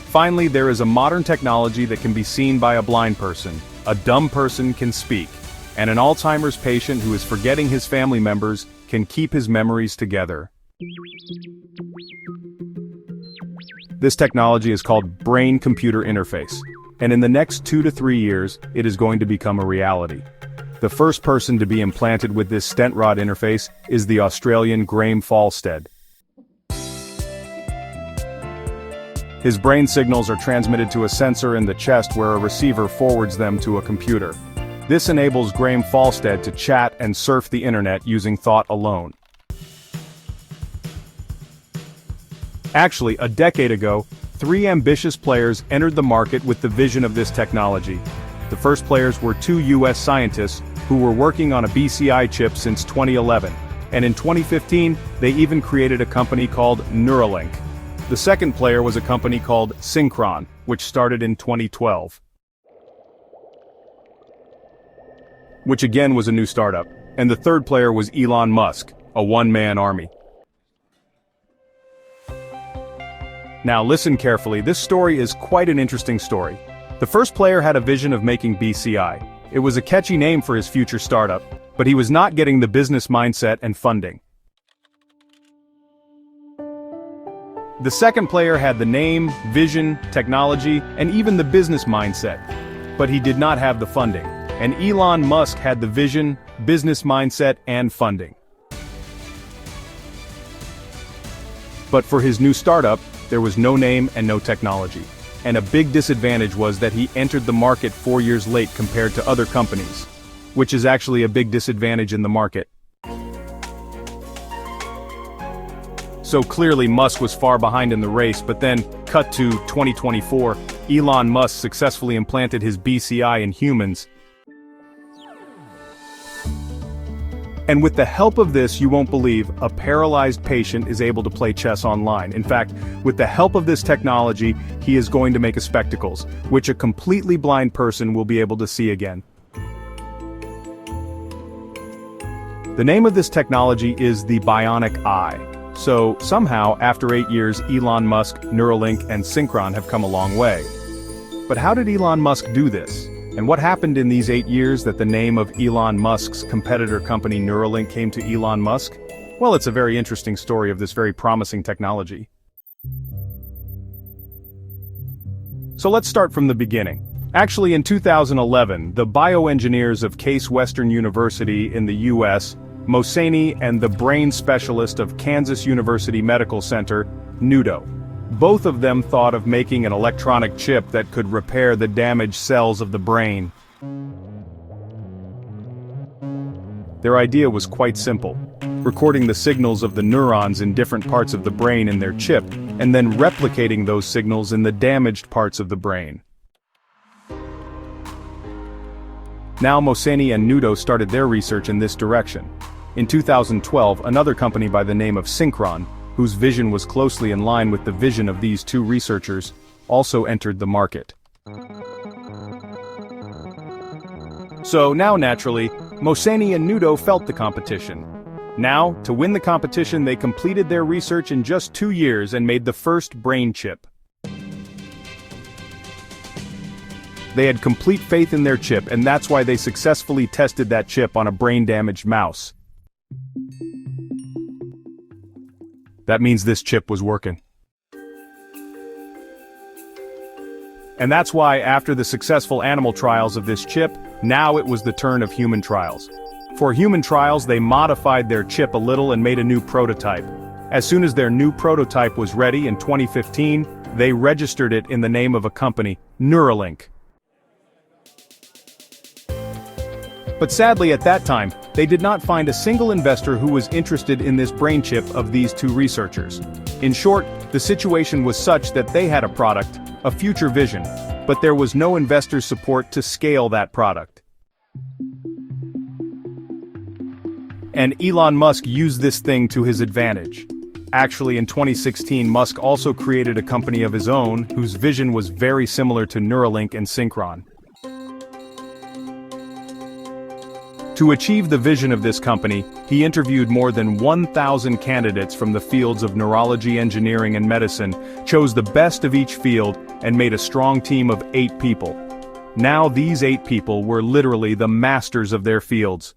Finally, there is a modern technology that can be seen by a blind person. A dumb person can speak, and an Alzheimer's patient who is forgetting his family members can keep his memories together. This technology is called brain-computer interface, and in the next 2 to 3 years, it is going to become a reality. The first person to be implanted with this stentrode interface is the Australian Graham Falstead. His brain signals are transmitted to a sensor in the chest where a receiver forwards them to a computer. This enables Graham Falstead to chat and surf the internet using thought alone. Actually, a decade ago, 3 ambitious players entered the market with the vision of this technology. The first players were 2 US scientists who were working on a BCI chip since 2011, and in 2015, they even created a company called Neuralink. The second player was a company called Synchron, which started in 2012. Which again was a new startup. And the third player was Elon Musk, a one-man army. Now listen carefully, this story is quite an interesting story. The first player had a vision of making BCI. It was a catchy name for his future startup, but he was not getting the business mindset and funding. The second player had the name, vision, technology, and even the business mindset. But he did not have the funding. And Elon Musk had the vision, business mindset, and funding. But for his new startup, there was no name and no technology. And a big disadvantage was that he entered the market 4 years late compared to other companies. Which is actually a big disadvantage in the market. So clearly Musk was far behind in the race, but then, cut to 2024, Elon Musk successfully implanted his BCI in humans. And with the help of this, you won't believe, a paralyzed patient is able to play chess online. In fact, with the help of this technology, he is going to make a spectacles, which a completely blind person will be able to see again. The name of this technology is the bionic eye. So, somehow, after 8 years, Elon Musk, Neuralink, and Synchron have come a long way. But how did Elon Musk do this? And what happened in these 8 years that the name of Elon Musk's competitor company Neuralink came to Elon Musk? Well, it's a very interesting story of this very promising technology. So let's start from the beginning. Actually, in 2011, the bioengineers of Case Western University in the US, Mohseni and the brain specialist of Kansas University Medical Center, Nudo. Both of them thought of making an electronic chip that could repair the damaged cells of the brain. Their idea was quite simple: recording the signals of the neurons in different parts of the brain in their chip, and then replicating those signals in the damaged parts of the brain. Now Mohseni and Nudo started their research in this direction. In 2012, another company by the name of Synchron, whose vision was closely in line with the vision of these two researchers, also entered the market. So now naturally, Mohseni and Nudo felt the competition. Now, to win the competition, they completed their research in just 2 years and made the first brain chip. They had complete faith in their chip, and that's why they successfully tested that chip on a brain-damaged mouse. That means this chip was working. And that's why, after the successful animal trials of this chip, now it was the turn of human trials. For human trials, they modified their chip a little and made a new prototype. As soon as their new prototype was ready in 2015, they registered it in the name of a company, Neuralink. But sadly at that time, they did not find a single investor who was interested in this brain chip of these two researchers. In short, the situation was such that they had a product, a future vision, but there was no investor support to scale that product. And Elon Musk used this thing to his advantage. Actually, in 2016, Musk also created a company of his own whose vision was very similar to Neuralink and Synchron. To achieve the vision of this company, he interviewed more than 1,000 candidates from the fields of neurology, engineering, and medicine, chose the best of each field, and made a strong team of 8 people. Now these 8 people were literally the masters of their fields.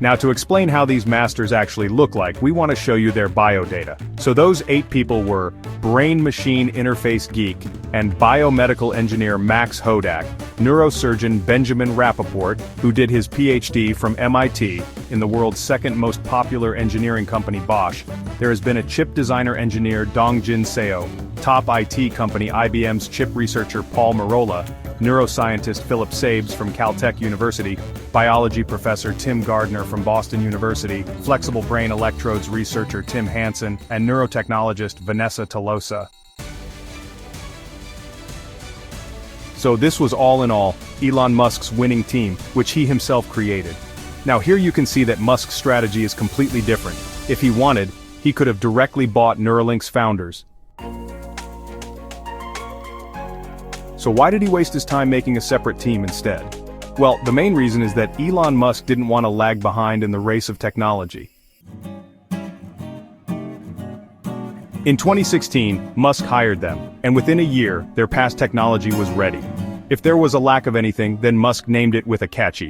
Now to explain how these masters actually look like, we want to show you their biodata. So those 8 people were brain-machine interface geek and biomedical engineer Max Hodak, neurosurgeon Benjamin Rappaport, who did his PhD from MIT, in the world's second most popular engineering company Bosch. There has been a chip designer engineer Dongjin Seo, top IT company IBM's chip researcher Paul Merola, neuroscientist Philip Sabes from Caltech University, biology professor Tim Gardner from Boston University, flexible brain electrodes researcher Tim Hansen, and neurotechnologist Vanessa Tolosa. So this was all in all, Elon Musk's winning team, which he himself created. Now here you can see that Musk's strategy is completely different. If he wanted, he could have directly bought Neuralink's founders. So why did he waste his time making a separate team instead? Well, the main reason is that Elon Musk didn't want to lag behind in the race of technology. In 2016, Musk hired them, and within a year, their past technology was ready. If there was a lack of anything, then Musk named it with a catchy.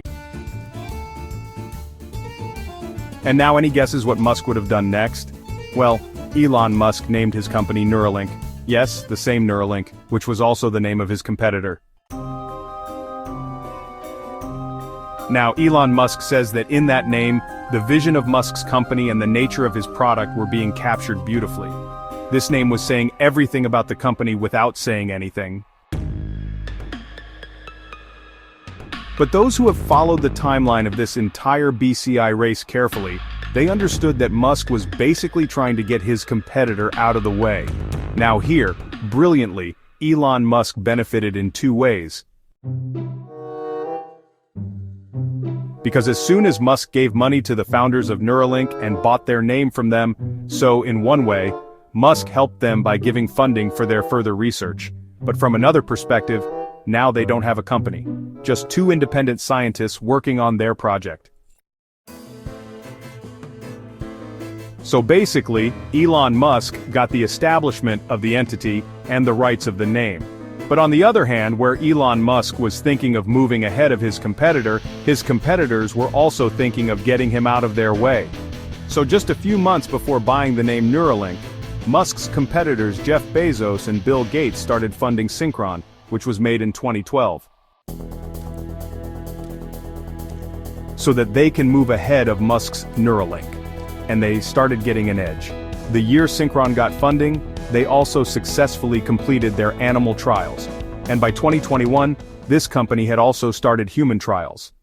And now any guesses what Musk would have done next? Well, Elon Musk named his company Neuralink. Yes, the same Neuralink, which was also the name of his competitor. Now, Elon Musk says that in that name, the vision of Musk's company and the nature of his product were being captured beautifully. This name was saying everything about the company without saying anything. But those who have followed the timeline of this entire BCI race carefully, they understood that Musk was basically trying to get his competitor out of the way. Now here, brilliantly, Elon Musk benefited in 2 ways. Because as soon as Musk gave money to the founders of Neuralink and bought their name from them, so in one way, Musk helped them by giving funding for their further research. But from another perspective, now they don't have a company. Just 2 independent scientists working on their project. So basically, Elon Musk got the establishment of the entity and the rights of the name. But on the other hand, where Elon Musk was thinking of moving ahead of his competitors were also thinking of getting him out of their way. So just a few months before buying the name Neuralink, Musk's competitors Jeff Bezos and Bill Gates started funding Synchron, which was made in 2012. So that they can move ahead of Musk's Neuralink. And they started getting an edge. The year Synchron got funding, they also successfully completed their animal trials. And by 2021, this company had also started human trials.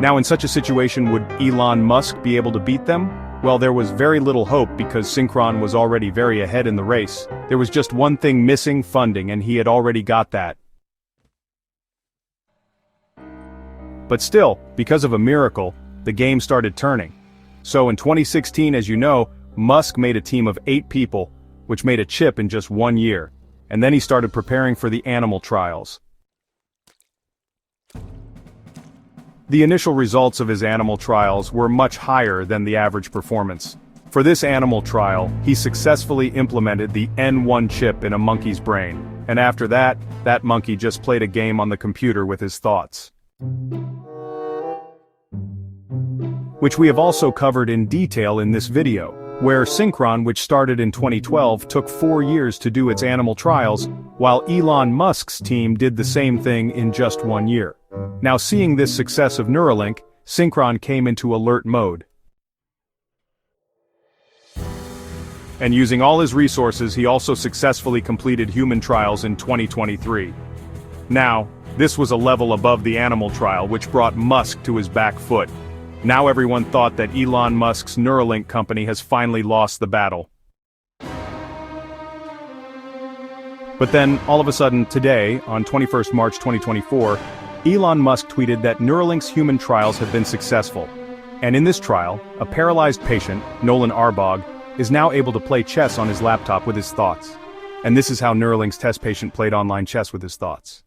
Now in such a situation, would Elon Musk be able to beat them? Well, there was very little hope because Synchron was already very ahead in the race. There was just one thing missing: funding, and he had already got that. But still, because of a miracle, the game started turning. So in 2016, as you know, Musk made a team of 8 people, which made a chip in just 1 year. And then he started preparing for the animal trials. The initial results of his animal trials were much higher than the average performance. For this animal trial, he successfully implemented the N1 chip in a monkey's brain. And after that, that monkey just played a game on the computer with his thoughts. Which we have also covered in detail in this video, where Synchron, which started in 2012, took 4 years to do its animal trials, while Elon Musk's team did the same thing in just 1 year. Now seeing this success of Neuralink, Synchron came into alert mode. And using all his resources, he also successfully completed human trials in 2023. Now, this was a level above the animal trial, which brought Musk to his back foot. Now everyone thought that Elon Musk's Neuralink company has finally lost the battle. But then, all of a sudden, today, on 21st March 2024, Elon Musk tweeted that Neuralink's human trials have been successful. And in this trial, a paralyzed patient, Nolan Arbog, is now able to play chess on his laptop with his thoughts. And this is how Neuralink's test patient played online chess with his thoughts.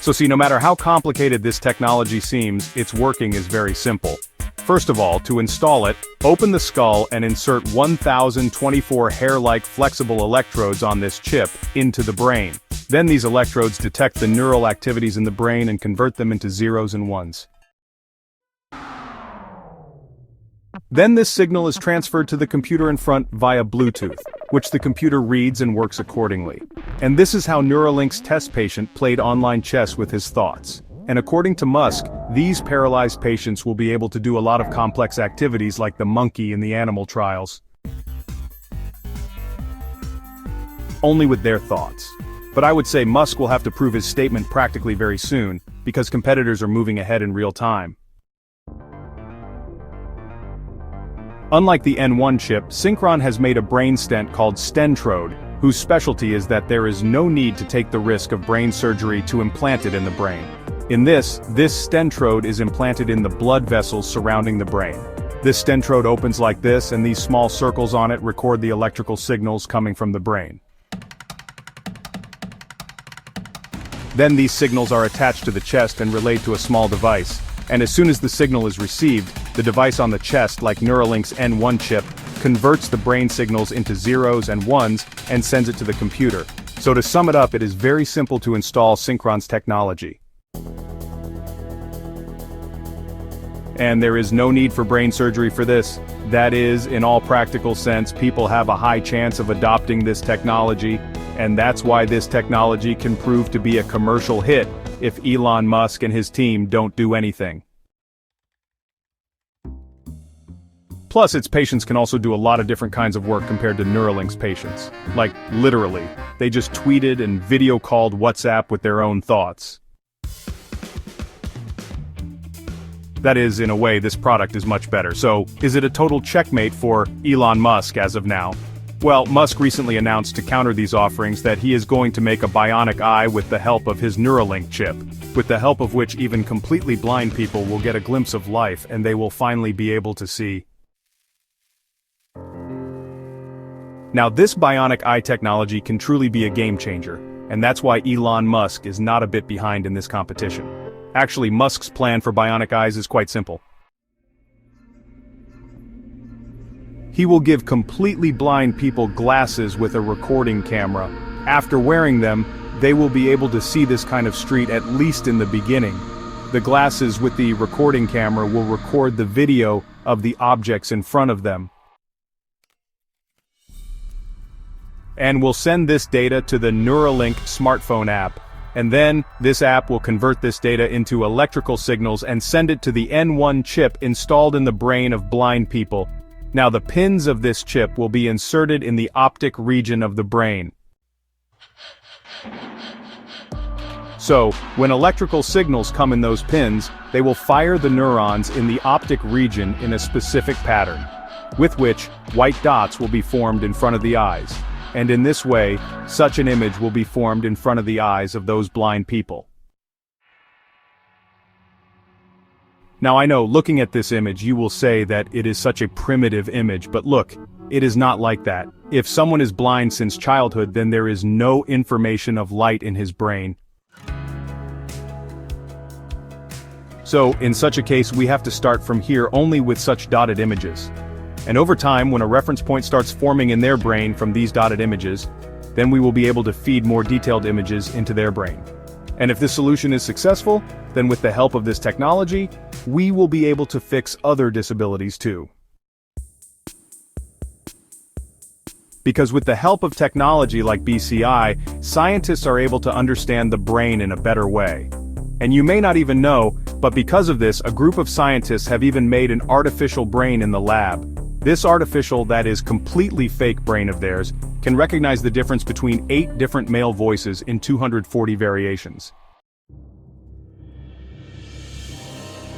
So see, no matter how complicated this technology seems, its working is very simple. First of all, to install it, open the skull and insert 1024 hair-like flexible electrodes on this chip into the brain. Then these electrodes detect the neural activities in the brain and convert them into zeros and ones. Then this signal is transferred to the computer in front via Bluetooth, which the computer reads and works accordingly. And this is how Neuralink's test patient played online chess with his thoughts. And according to Musk, these paralyzed patients will be able to do a lot of complex activities like the monkey in the animal trials. Only with their thoughts. But I would say Musk will have to prove his statement practically very soon, because competitors are moving ahead in real time. Unlike the N1 chip, Synchron has made a brain stent called stentrode, whose specialty is that there is no need to take the risk of brain surgery to implant it in the brain. In this stentrode is implanted in the blood vessels surrounding the brain. This stentrode opens like this, and these small circles on it record the electrical signals coming from the brain. Then these signals are attached to the chest and relayed to a small device, and as soon as the signal is received, the device on the chest, like Neuralink's N1 chip, converts the brain signals into zeros and ones and sends it to the computer. So to sum it up, it is very simple to install Synchron's technology. And there is no need for brain surgery for this. That is, in all practical sense, people have a high chance of adopting this technology, and that's why this technology can prove to be a commercial hit if Elon Musk and his team don't do anything. Plus, its patients can also do a lot of different kinds of work compared to Neuralink's patients. Like, literally. They just tweeted and video called WhatsApp with their own thoughts. That is, in a way, this product is much better. So, is it a total checkmate for Elon Musk as of now? Well, Musk recently announced to counter these offerings that he is going to make a bionic eye with the help of his Neuralink chip, with the help of which even completely blind people will get a glimpse of life and they will finally be able to see. Now, this bionic eye technology can truly be a game changer, and that's why Elon Musk is not a bit behind in this competition. Actually, Musk's plan for bionic eyes is quite simple. He will give completely blind people glasses with a recording camera. After wearing them, they will be able to see this kind of street at least in the beginning. The glasses with the recording camera will record the video of the objects in front of them. And will send this data to the Neuralink smartphone app. And then, this app will convert this data into electrical signals and send it to the N1 chip installed in the brain of blind people. Now the pins of this chip will be inserted in the optic region of the brain. So, when electrical signals come in those pins, they will fire the neurons in the optic region in a specific pattern, with which white dots will be formed in front of the eyes. And in this way, such an image will be formed in front of the eyes of those blind people. Now I know, looking at this image, you will say that it is such a primitive image, but look, it is not like that. If someone is blind since childhood, then there is no information of light in his brain. So, in such a case, we have to start from here only with such dotted images. And over time, when a reference point starts forming in their brain from these dotted images, then we will be able to feed more detailed images into their brain. And if this solution is successful, then with the help of this technology, we will be able to fix other disabilities too. Because with the help of technology like BCI, scientists are able to understand the brain in a better way. And you may not even know, but because of this, a group of scientists have even made an artificial brain in the lab. This artificial, that is completely fake brain of theirs, can recognize the difference between 8 different male voices in 240 variations.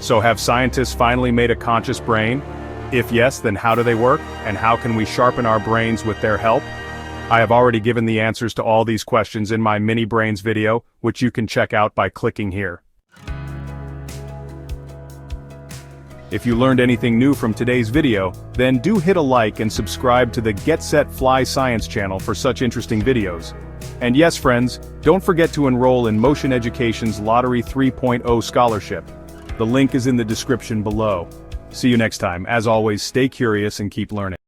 So have scientists finally made a conscious brain? If yes, then how do they work, and how can we sharpen our brains with their help? I have already given the answers to all these questions in my Mini Brains video, which you can check out by clicking here. If you learned anything new from today's video, then do hit a like and subscribe to the Get Set Fly Science channel for such interesting videos. And yes friends, don't forget to enroll in Motion Education's Lottery 3.0 scholarship. The link is in the description below. See you next time. As always, stay curious and keep learning.